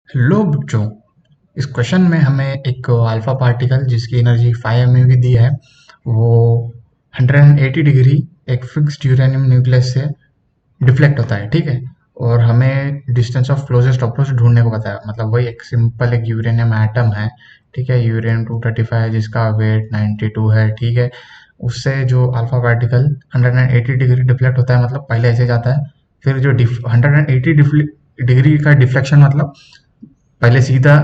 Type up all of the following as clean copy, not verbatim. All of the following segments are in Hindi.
हेलो बच्चों, इस क्वेश्चन में हमें एक अल्फा पार्टिकल जिसकी एनर्जी 5 MeV की दी है, वो 180 डिग्री एक फिक्स्ड यूरेनियम न्यूक्लियस से डिफ्लेक्ट होता है। ठीक है, और हमें डिस्टेंस ऑफ क्लोजेस्ट अप्रोच ढूंढने को बताया। मतलब वही एक सिंपल एक यूरेनियम एटम है, ठीक है, यूरेनियम 235 है जिसका वेट 92 है। ठीक है, उससे जो अल्फा पार्टिकल 180 डिग्री डिफ्लेक्ट होता है, मतलब पहले ऐसे जाता है, फिर जो 180 डिग्री का डिफ्लेक्शन मतलब पहले सीधा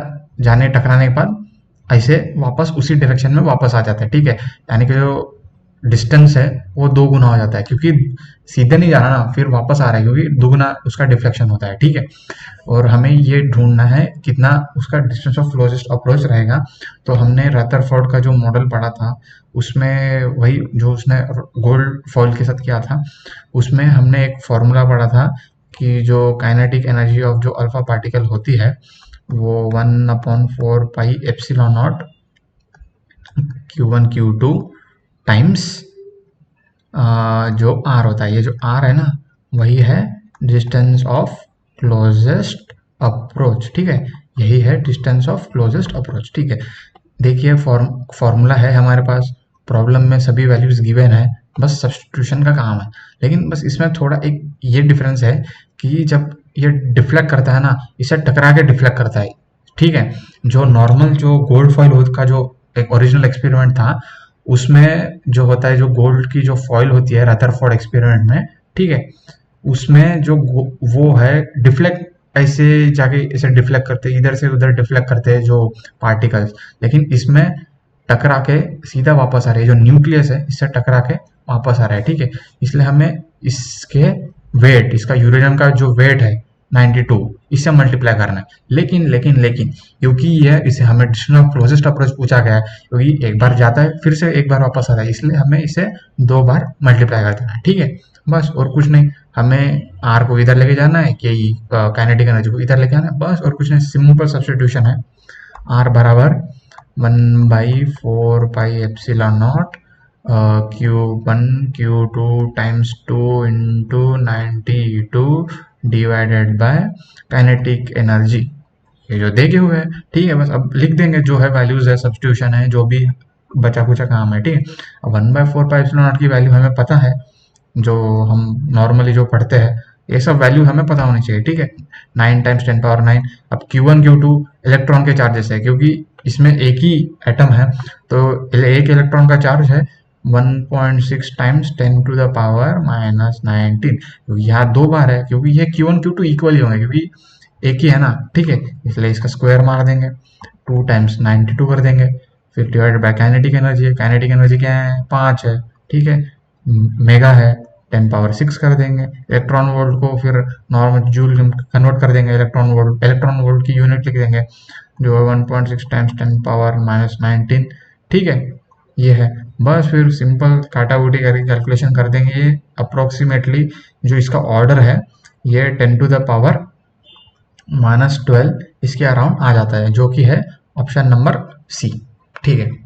जाने टकराने के बाद ऐसे वापस उसी डायरेक्शन में वापस आ जाता है। ठीक है, यानी कि जो डिस्टेंस है वो दो गुना हो जाता है, क्योंकि सीधे नहीं जाना ना, फिर वापस आ रहा है क्योंकि दुगुना उसका डिफ्लेक्शन होता है। ठीक है, और हमें ये ढूंढना है कितना उसका डिस्टेंस ऑफ क्लोजेस्ट अप्रोच रहेगा। तो हमने रदरफोर्ड का जो मॉडल पढ़ा था, उसमें वही जो उसने गोल्ड फॉइल के साथ किया था, उसमें हमने एक फॉर्मूला पढ़ा था कि जो काइनेटिक एनर्जी ऑफ जो अल्फा पार्टिकल होती है वो 1/4 pi epsilon not Q1 Q2 times जो R होता है। ये जो R है ना, वही है डिस्टेंस ऑफ क्लोजेस्ट अप्रोच। ठीक है, यही है डिस्टेंस ऑफ क्लोजेस्ट अप्रोच। ठीक है, देखिए फॉर्मूला है हमारे पास, प्रॉब्लम में सभी वैल्यूज गिवन है, बस सब्स्टिट्यूशन का काम है। लेकिन बस इसमें थोड़ा एक ये डिफरेंस है कि जब ये डिफ्लेक्ट करता है ना, इसे टकरा के डिफ्लेक्ट करता है। ठीक है, जो नॉर्मल जो गोल्ड फॉइल का जो एक ओरिजिनल एक्सपेरिमेंट था, उसमें जो होता है, जो गोल्ड की जो फॉइल होती है रदरफोर्ड एक्सपेरिमेंट में, ठीक है, उसमें जो वो है डिफ्लेक्ट, ऐसे जाके इसे डिफ्लेक्ट करते हैं, इधर से उधर डिफ्लेक्ट करते हैं जो पार्टिकल्स। लेकिन इसमें टकरा के सीधा वापस आ रहे हैं, जो न्यूक्लियस है इससे टकरा के वापस आ रहा है। ठीक है, इसलिए हमें इसके वेट, इसका यूरेनियम का जो वेट है 92, इससे मल्टीप्लाई करना है। लेकिन लेकिन लेकिन क्योंकि ये इसे हमें डिस्टेंस ऑफ क्लोजेस्ट अप्रोच पूछा गया है, क्योंकि एक बार जाता है फिर से एक बार वापस आता है, इसलिए हमें इसे 2 बार मल्टीप्लाई कर देना है। ठीक है, बस और कुछ नहीं, हमें आर को इधर लेके जाना है, कि काइनेटिक एनर्जी को इधर लेके आना है, बस और कुछ नहीं, सिंपल सब्स्टिट्यूशन है। आर बराबर 1/4 pi epsilon not Q1 Q2 times 2 into 92 divided by kinetic energy, ये जो देखे हुए हैं। ठीक है, बस अब लिख देंगे जो है, वैल्यूज है, सब्स्टिट्यूशन है, जो भी बचा कुचा काम है। ठीक है, अब 1/4 पाई एप्सिलॉन नॉट की वैल्यू हमें पता है, जो हम नॉर्मली जो पढ़ते हैं, ये सब वैल्यू हमें पता होनी चाहिए। ठीक है, 9 टाइम्स 10 पावर 9। अब Q1 Q2 इलेक्ट्रॉन के चार्जेस है, क्योंकि इसमें एक ही एटम है, तो एक इलेक्ट्रॉन का चार्ज है 1.6 टाइम्स 10⁻⁻19। यहाँ 2 बार है, क्योंकि ये Q1 Q2 इक्वल ही होंगे, क्योंकि एक ही है ना। ठीक है, इसलिए इसका स्क्वायर मार देंगे, 2 टाइम्स 92 कर देंगे, फिर डिवाइडेड बाय काइनेटिक एनर्जी है। काइनेटिक एनर्जी क्या है, 5 है। ठीक है, मेगा है, 10⁻6 कर देंगे। इलेक्ट्रॉन वोल्ट को फिर नॉर्मल जूल कन्वर्ट कर देंगे, इलेक्ट्रॉन वोल्ट की यूनिट लिख देंगे, जो है 1.6 टाइम्स 10⁻⁻19। ठीक है, ये है, बस फिर सिंपल काटा बूटी करके कैलकुलेशन कर देंगे। ये अप्रोक्सीमेटली जो इसका ऑर्डर है, ये 10⁻⁻12 इसके अराउंड आ जाता है, जो कि है ऑप्शन नंबर सी। ठीक है।